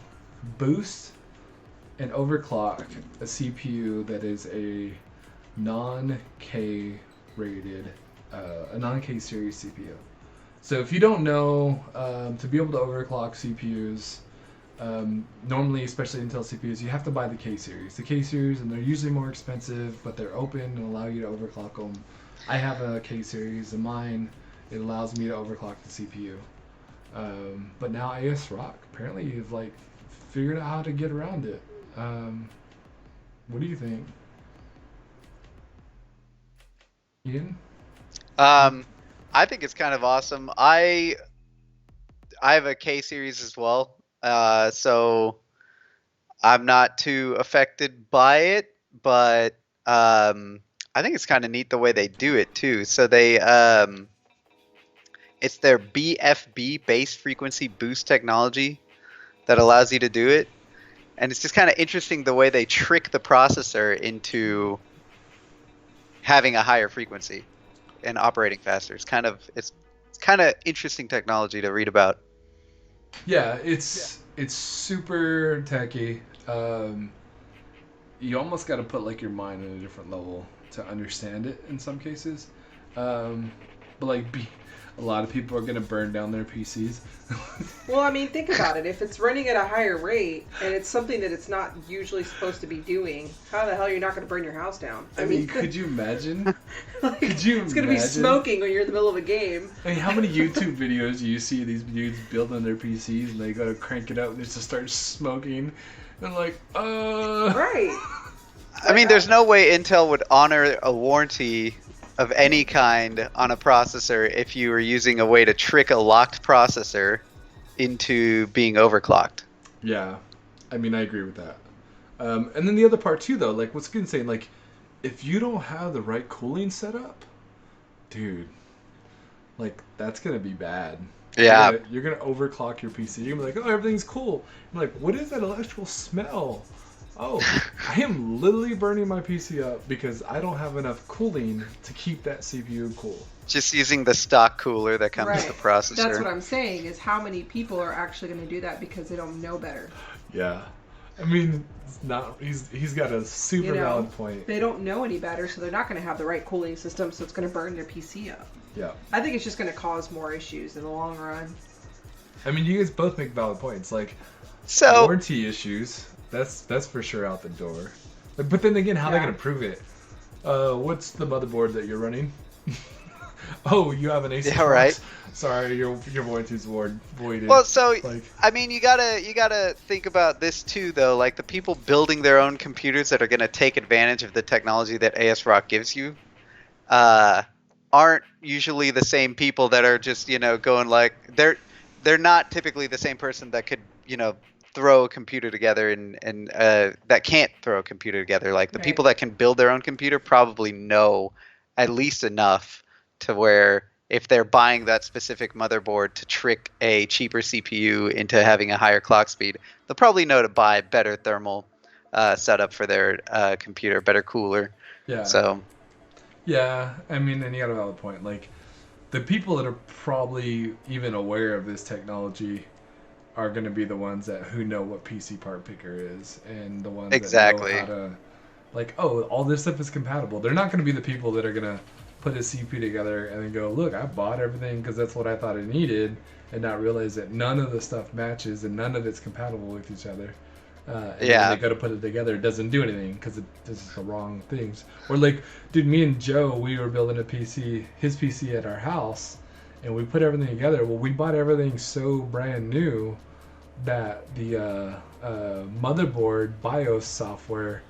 boost and overclock a CPU that is a non-K rated, a non-K series CPU. So if you don't know, to be able to overclock CPUs, normally, especially Intel CPUs, you have to buy the K series. The K series, and they're usually more expensive, but they're open and allow you to overclock them. I have a K series of mine. It allows me to overclock the CPU. But now ASRock, apparently you've like figured out how to get around it. What do you think, Ian? I think it's kind of awesome. I have a K series as well, so I'm not too affected by it. But I think it's kind of neat the way they do it too. So it's their BFB, base frequency boost technology, that allows you to do it. And it's just kind of interesting the way they trick the processor into having a higher frequency and operating faster. It's kind of interesting technology to read about. Yeah, it's super techy. You almost got to put like your mind on a different level to understand it in some cases. But like, a lot of people are gonna burn down their PCs. Well, I mean, think about it. If it's running at a higher rate and it's something that it's not usually supposed to be doing, how the hell are you not going to burn your house down? I mean, could you imagine? Like, Could you it's going to be smoking when you're in the middle of a game. I mean, how many YouTube videos do you see these dudes building their PCs and they go to crank it up and it just starts smoking? And like, Right. I mean, there's no way Intel would honor a warranty of any kind on a processor if you were using a way to trick a locked processor into being overclocked. Yeah, I mean, I agree with that. And then the other part too, though, like what's insane, like if you don't have the right cooling setup, dude, like that's gonna be bad. Yeah. You're gonna overclock your PC. You're gonna be like, oh, everything's cool. I'm like, what is that electrical smell? Oh, I am literally burning my PC up because I don't have enough cooling to keep that CPU cool. Just using the stock cooler that comes with the processor. That's what I'm saying, is how many people are actually going to do that because they don't know better. Yeah. I mean, it's not. He's got a super valid point. They don't know any better, so they're not going to have the right cooling system, so it's going to burn their PC up. Yeah. I think it's just going to cause more issues in the long run. I mean, you guys both make valid points. Like, so warranty issues, that's for sure out the door. But then again, how are they going to prove it? What's the motherboard that you're running? Oh, you have an ASRock. Yeah, right. Sorry, your warranty's voided. Well, so I mean, you gotta think about this too, though. Like the people building their own computers that are gonna take advantage of the technology that ASRock gives you, aren't usually the same people that are just going like they're not typically the same person that could throw a computer together and that can't throw a computer together. Like the people that can build their own computer probably know at least enough to where if they're buying that specific motherboard to trick a cheaper CPU into having a higher clock speed, they'll probably know to buy better thermal setup for their computer, better cooler. Yeah. So. Yeah, I mean, and you got a valid point. Like, the people that are probably even aware of this technology are going to be the ones who know what PC part picker is, and the ones that know how to, like, oh, all this stuff is compatible. They're not going to be the people that are going to put a CPU together and then go, look, I bought everything because that's what I thought I needed, and not realize that none of the stuff matches and none of it's compatible with each other. And when they go to put it together, it doesn't do anything because it does the wrong things. Or like, dude, me and Joe, we were building his PC at our house, and we put everything together. Well, we bought everything so brand new that the motherboard BIOS software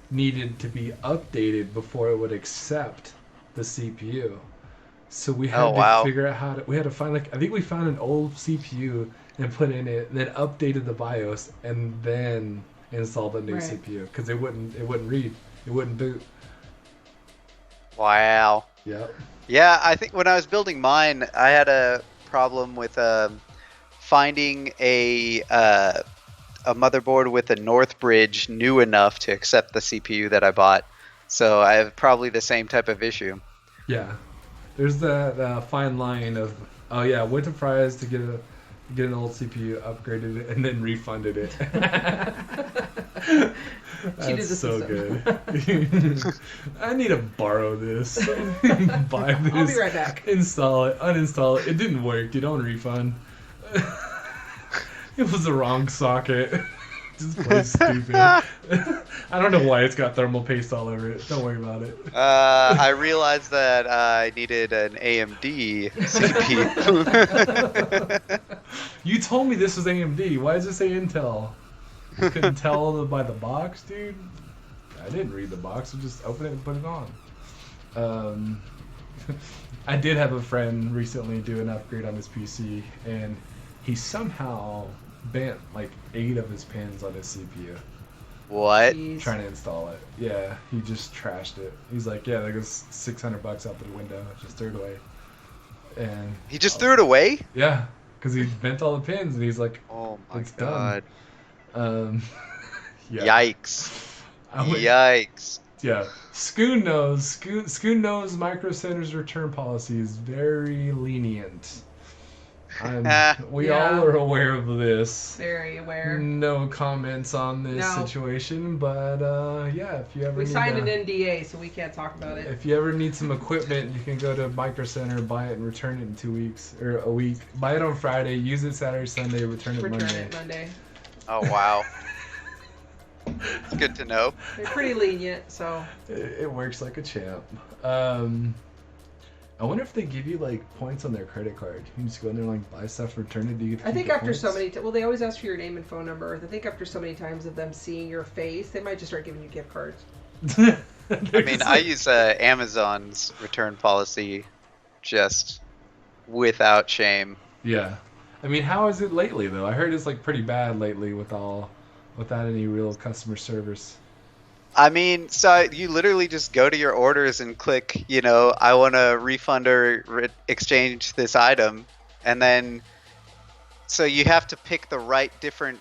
needed to be updated before it would accept the CPU. So we had to figure out we had to find, like, I think we found an old CPU and put in it, then updated the BIOS, and then installed the new CPU because it wouldn't read, it wouldn't boot. Wow. Yep. Yeah, I think when I was building mine, I had a problem with finding a motherboard with a North Bridge new enough to accept the CPU that I bought. So I have probably the same type of issue. Yeah, there's that fine line of, oh yeah, went to Fry's to get an old CPU, upgraded it, and then refunded it. Cheated That's the so system. good. I need to borrow this. Buy this. I'll be right back. Install it. Uninstall it. It didn't work. You don't refund. It was the wrong socket. Just plain stupid. I don't know why it's got thermal paste all over it. Don't worry about it. I realized that I needed an AMD CPU. You told me this was AMD. Why does it say Intel? You couldn't tell by the box, dude? I didn't read the box. I just opened it and put it on. I did have a friend recently do an upgrade on his PC, and he somehow bent like 8 of his pins on his CPU. What? Jeez. Trying to install it. Yeah, he just trashed it. He's like, yeah, there goes $600 out the window. Just threw it away. And He just threw it away? yeah, because he bent all the pins, and he's like, Oh my it's god. done. Yeah. Yikes. I would- Yikes. Yeah, Scoon knows Micro Center's return policy is very lenient. We Yeah. all are aware of this. Very aware. No comments on this No. situation, but yeah, if you ever We need signed to- an NDA, so we can't talk about it. if you ever need some equipment, you can go to Micro Center, buy it, and return it in 2 weeks or a week. Buy it on Friday, use it Saturday, Sunday, return it Return Monday. it Monday. Oh wow. It's good to know. They're pretty lenient, so It works like a champ. I wonder if they give you like points on their credit card. You can just go in there and like buy stuff, return it. Do you get to I keep think the after so points? many, well, they always ask for your name and phone number. I think after so many times of them seeing your face, they might just start giving you gift cards. I mean, I use Amazon's return policy just without shame. Yeah, I mean, how is it lately though? I heard it's like pretty bad lately without any real customer service. I mean, so you literally just go to your orders and click, I want to refund or exchange this item. And then, so you have to pick the right different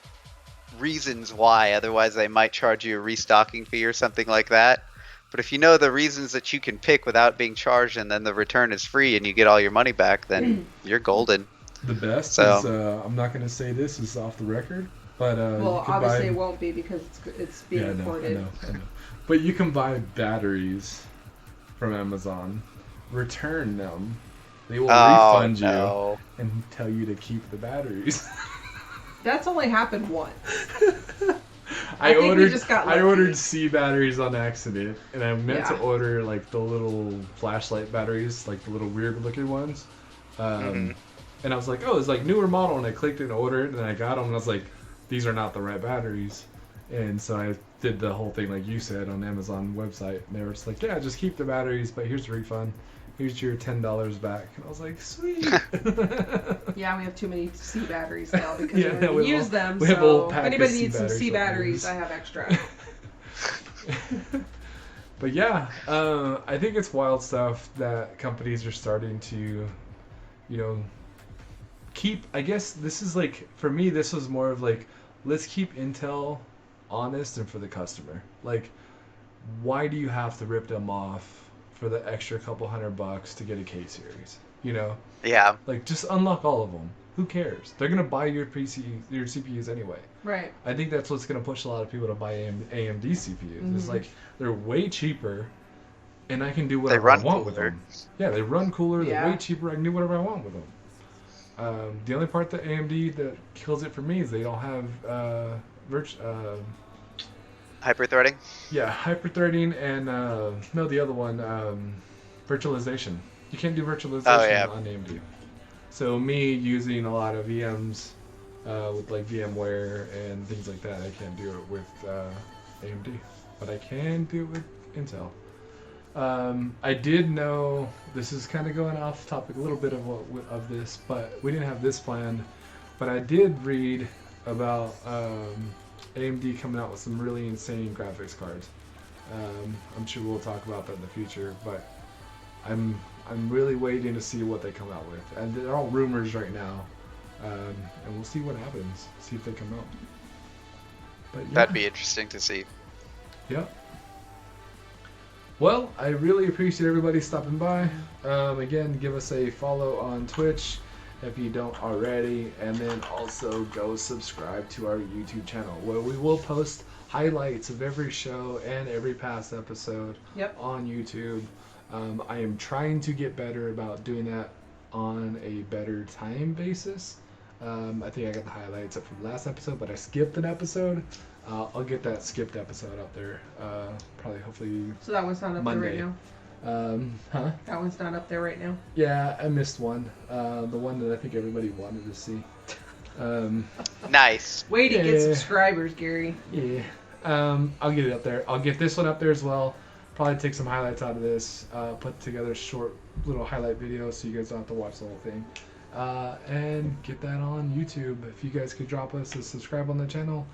reasons why, otherwise they might charge you a restocking fee or something like that. But if you know the reasons that you can pick without being charged and then the return is free and you get all your money back, then you're golden. The best So- is I'm not going to say this is off the record, but Well, you can obviously buy, it won't be because it's being yeah, I recorded. know. But you can buy batteries from Amazon, return them. They will Oh, refund you no. and tell you to keep the batteries. That's only happened once. I think we ordered just got I lucky. ordered C batteries on accident, and I meant to Yeah. order like the little flashlight batteries, like the little weird looking ones. Mhm. And I was like, oh, it's like newer model, and I clicked it and ordered it, and I got them, and I was like, these are not the right batteries. And so I did the whole thing like you said on Amazon website, and they were just like, yeah, just keep the batteries, but here's a refund. Here's your $10 back. And I was like, sweet. Yeah, we have too many C batteries now because Yeah, we don't we even have use them. we have a So whole if pack of anybody C needs some C batteries batteries, on I have extra. But yeah, I think it's wild stuff that companies are starting to, keep. I guess this is like, for me, this was more of like, let's keep Intel honest and for the customer. Like, why do you have to rip them off for the extra couple $100 to get a K series? Yeah. Like, just unlock all of them. Who cares? They're gonna buy your CPUs anyway. Right. I think that's what's going to push a lot of people to buy AMD CPUs. It's Mhm. like they're way cheaper, and I can do They whatever I run want with cooler. them. Yeah, they run cooler. They're Yeah. way cheaper. I can do whatever I want with them. The only part that AMD that kills it for me is they don't have Hyper-threading? hyper-threading and no, the other one, virtualization. You can't do virtualization Oh, yeah. on AMD. So me using a lot of VMs with like VMware and things like that, I can't do it with AMD, but I can do it with Intel. I did know, this is kind of going off topic a little bit of this, but we didn't have this planned. But I did read about AMD coming out with some really insane graphics cards. I'm sure we'll talk about that in the future, but I'm I'm really waiting to see what they come out with, and they're all rumors right now, and we'll see what happens. See if they come out. But yeah. That'd be interesting to see. Yep. Well, I really appreciate everybody stopping by. Again, give us a follow on Twitch if you don't already, and then also go subscribe to our YouTube channel where we will post highlights of every show and every past episode on YouTube. I am trying to get better about doing that on a better time basis. I think I got the highlights up from last episode, but I skipped an episode. I'll get that skipped episode up there. Probably, hopefully. So that one's not up Monday. there right now. That one's not up there right now. Yeah, I missed one. The one that I think everybody wanted to see. Nice. Way to get subscribers, Gary. Yeah. I'll get it up there. I'll get this one up there as well. Probably take some highlights out of this. Put together a short little highlight video so you guys don't have to watch the whole thing. And get that on YouTube. If you guys could drop us a subscribe on the channel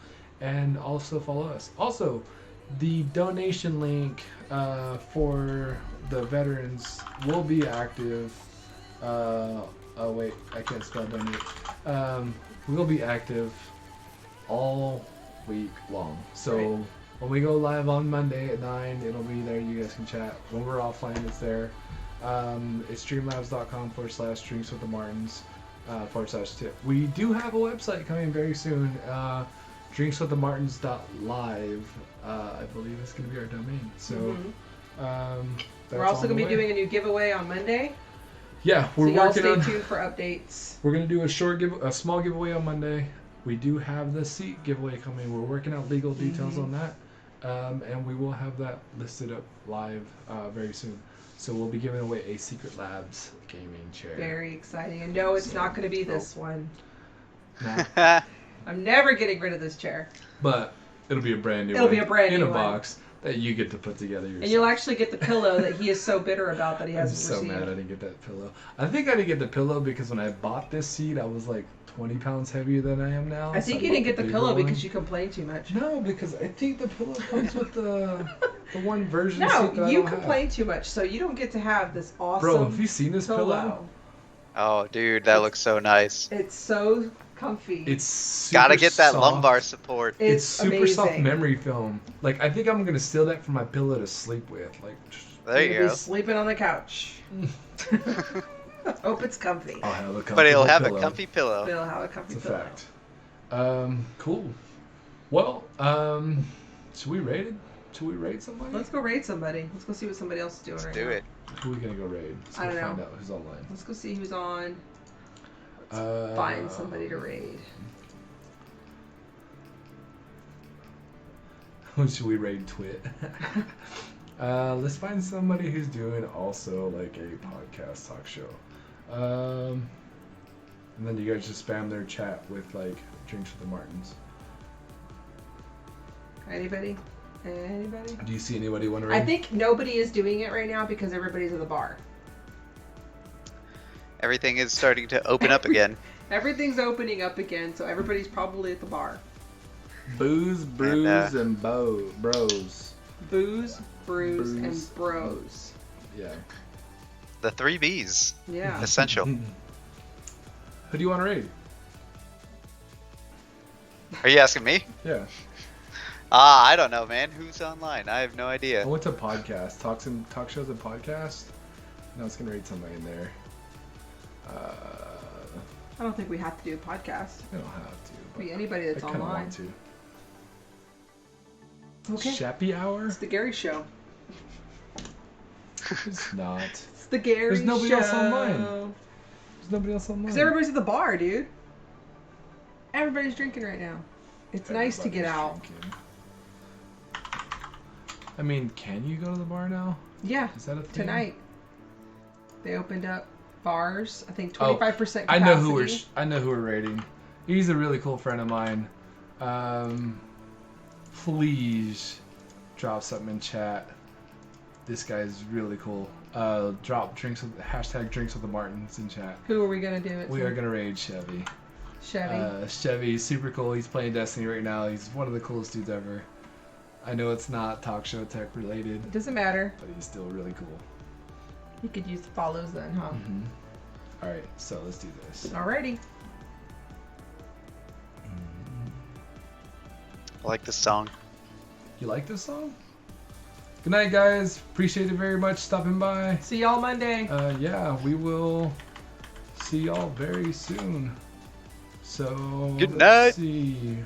and also follow us. Also, the donation link for the veterans will be active. Oh wait, I can't spell donate. We'll be active all week long. So when we go live on Monday at 9, it'll be there. You guys can chat. When we're offline, it's there. It's streamlabs.com/drinkswiththemartins /tip. We do have a website coming very soon. drinkswiththemartins.live. I believe it's going to be our domain. So we're also going to be doing a new giveaway on Monday. Yeah, we're so y'all working stay on. tuned for updates. We're going to do a small giveaway on Monday. We do have the seat giveaway coming. We're working out legal details on that, and we will have that listed up live very soon. So we'll be giving away a Secret Labs gaming chair. Very exciting. And no, it's not going to be this one. Nah. I'm never getting rid of this chair. But it'll be a brand new It'll one be a brand new in a one. box that you get to put together yourself. And you'll actually get the pillow that he is so bitter about that he I'm hasn't so received. mad I didn't get that pillow. I think I didn't get the pillow because when I bought this seat, I was like 20 pounds heavier than I am now. I think so you didn't get the bigger pillow one. because you complain too much. No, because I think the pillow comes with the one version seat No, that I you don't complain too much, so you don't get to have this awesome Bro, have you seen this pillow? Oh, dude, that looks so nice. It's so comfy. It's super Gotta get that soft. lumbar support. It's super amazing. soft memory foam. Like, I think I'm gonna steal that for my pillow to sleep with. Like, There you You'll go. be sleeping on the couch. Hope it's comfy. I'll have a comfortable But it'll have pillow. a comfy pillow. It'll have a comfy It's a pillow. fact. Cool. Well, should we rate it? Should we rate somebody? Let's go raid somebody. Let's go see what somebody else is doing right Do now. it. Who are we gonna go raid? Let's I go don't find know. out who's online. Let's go see who's on. Let's find somebody to raid. Who should we raid? Twit. Let's find somebody who's doing also like a podcast talk show. And then you guys just spam their chat with like drinks with the Martins. Anybody? Anybody? Do you see anybody want to raid? I think nobody is doing it right now because everybody's at the bar. Everything is starting to open up again. Everything's opening up again, so everybody's probably at the bar. Booze, brews, and bros. Booze, brews, Brews. and bros. Yeah. The 3 Bs. Yeah. Essential. Who do you want to raid? Are you asking me? Yeah. I don't know, man. Who's online? I have no I idea. went to podcast, talk shows and podcast. And I was gonna raid somebody in there. I don't think we have to do a podcast. I don't have to. But Be anybody that's I kind of online. want to. Okay. Shappy hour? It's the Gary Show. It's not. It's the Gary There's nobody Show. else online. There's nobody else online. Because everybody's at the bar, dude. Everybody's drinking right now. It's nice to get out. Drinking. I mean, can you go to the bar now? Yeah. Is that a thing? Tonight. They opened up bars. I think 25% capacity. I know who we're rating. He's a really cool friend of mine. Please drop something in chat. This guy's really cool. Drop drinks with hashtag drinks with the Martins in chat. Who are we gonna do it We to? are gonna raid Chevy. Chevy. Chevy's super cool. He's playing Destiny right now. He's one of the coolest dudes ever. I know it's not talk show tech related, It doesn't matter. but he's still really cool. You could use the follows then, huh? Mm-hmm. All right, so let's do this. Alrighty. I like this song. You like this song? Good night, guys. Appreciate it very much stopping by. See y'all Monday. Yeah, we will see y'all very soon. So Good let's night. see.